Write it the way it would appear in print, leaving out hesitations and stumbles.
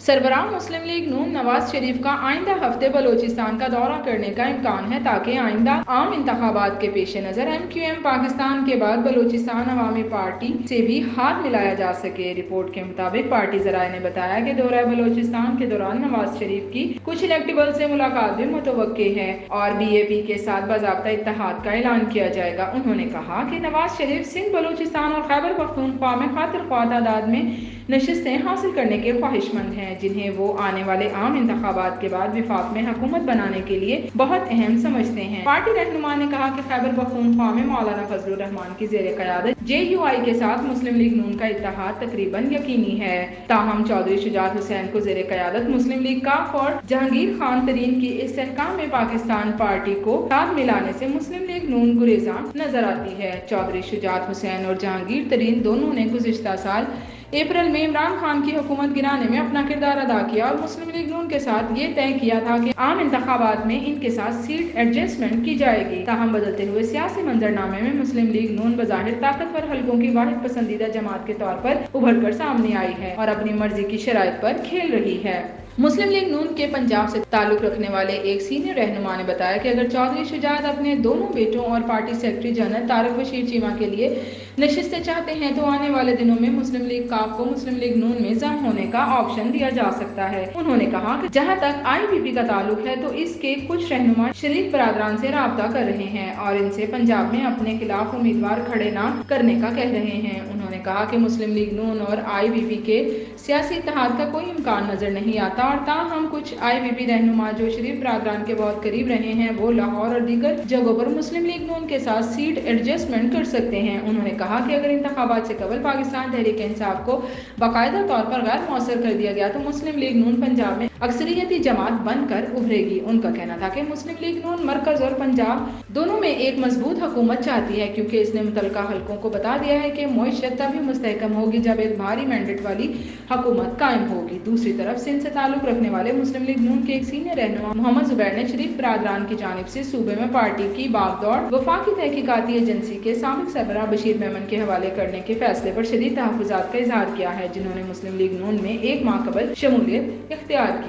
सरबराह मुस्लिम league नून नवाज शरीफ का आइंदा हफ्ते बलोचिस्तान का दौरा करने का इम्कान है ताकि आइंदा आम इंतखाबात के पेश नज़र MQM पाकिस्तान के बाद बलोचिस्तान अवामी पार्टी से भी हाथ मिलाया जा सके। रिपोर्ट के मुताबिक पार्टी ज़राए ने बताया कि दौरा बलोचिस्तान के दौरान नवाज शरीफ की कुछ इलेक्टेबल से मुलाकात भी मुतवक्के है और BAP के साथ बाज़ाब्ता इत्तेहाद का ऐलान किया जाएगा। उन्होंने कहा कि नवाज शरीफ सिंध बलोचिस्तान और खैबर पख्तूनख्वा में खातिर ख्वाह तादाद में नशिस्तें हासिल करने के ख्वाहिशमंद हैं, जिन्हें वो आने वाले आम इंतखाबात के बाद विफाक में हुकूमत बनाने के लिए बहुत अहम समझते हैं। पार्टी रहनुमा ने कहा कि खैबर पख्तूनख्वा में मौलाना फजलुर रहमान की ज़ेर क़यादत JUI के साथ मुस्लिम लीग नून का इत्तेहाद तकरीबन यकीनी है। ताहम चौधरी शुजात हुसैन को ज़ेर क़यादत मुस्लिम लीग काफ और जहांगीर खान तरीन की इस्तेहकाम में पाकिस्तान पार्टी को साथ मिलाने से मुस्लिम लीग नून गुरेज़ान नजर आती है। चौधरी शुजात हुसैन और जहांगीर तरीन दोनों ने गुज़िश्ता साल अप्रैल में इमरान खान की हुकूमत गिराने में अपना किरदार अदा किया और मुस्लिम लीग नून के साथ ये तय किया था कि आम इंतखाबात में इनके साथ सीट एडजस्टमेंट की जाएगी। ताहम बदलते हुए सियासी मंजरनामे में मुस्लिम लीग नून बज़ाहिर ताकतवर हलकों की वाहिद पसंदीदा जमात के तौर पर उभर कर सामने आई है और अपनी मर्जी की शराइत पर खेल रही है। मुस्लिम लीग नून के पंजाब से ताल्लुक रखने वाले एक सीनियर रहनुमा ने बताया कि अगर चौधरी शुजात अपने दोनों बेटों और party secretary general Tariq Bashir Cheema के लिए नशिस्तें चाहते हैं तो आने वाले दिनों में मुस्लिम लीग काफ को मुस्लिम लीग नून में जम होने का ऑप्शन दिया जा सकता है। उन्होंने कहा कि जहां तक IPP का ताल्लुक है तो इसके कुछ रहनुमा शरीफ बरादरान से राब्ता कर रहे हैं और इनसे पंजाब में अपने खिलाफ उम्मीदवार खड़े न करने का कह रहे हैं। उन्होंने कहा कि मुस्लिम लीग नून और IPP के सियासी इत्तेहाद का कोई इम्कान नजर नहीं आता और ताहम कुछ IPP रहनुमा जो शरीफ बरादरान के बहुत करीब रहे हैं वो लाहौर और दीगर जगहों पर मुस्लिम लीग नून के साथ सीट एडजस्टमेंट कर सकते हैं। उन्होंने कहा कि अगर इंतखाबात से कबल पाकिस्तान तहरीक इंसाफ को बाकायदा तौर पर गैर मौसर कर दिया गया तो मुस्लिम लीग नून पंजाब में अक्सरियती जमात बनकर उभरेगी। उनका कहना था कि मुस्लिम लीग नून मरकज और पंजाब दोनों में एक मजबूत हुकूमत चाहती है क्योंकि इसने मुतल्लिका हलकों को बता दिया है कि मईशत तभी मुस्तहकम होगी जब एक भारी मैंडेट वाली हुकूमत कायम होगी। दूसरी तरफ सिंध से ताल्लुक रखने वाले मुस्लिम लीग नून के एक सीनियर रहनुमा मोहम्मद जुबैर ने शरीफ बरादरान की जानिब से सूबे में पार्टी की बागदौड़ वफाकी तहकीकाती एजेंसी के साबिक सरबराह बशीर मेमन के हवाले करने के फैसले पर शदीद तहफ़्फ़ुज़ात का इज़हार किया है, जिन्होंने मुस्लिम लीग नून में एक माह कबल शमूलियत इख्तियार की।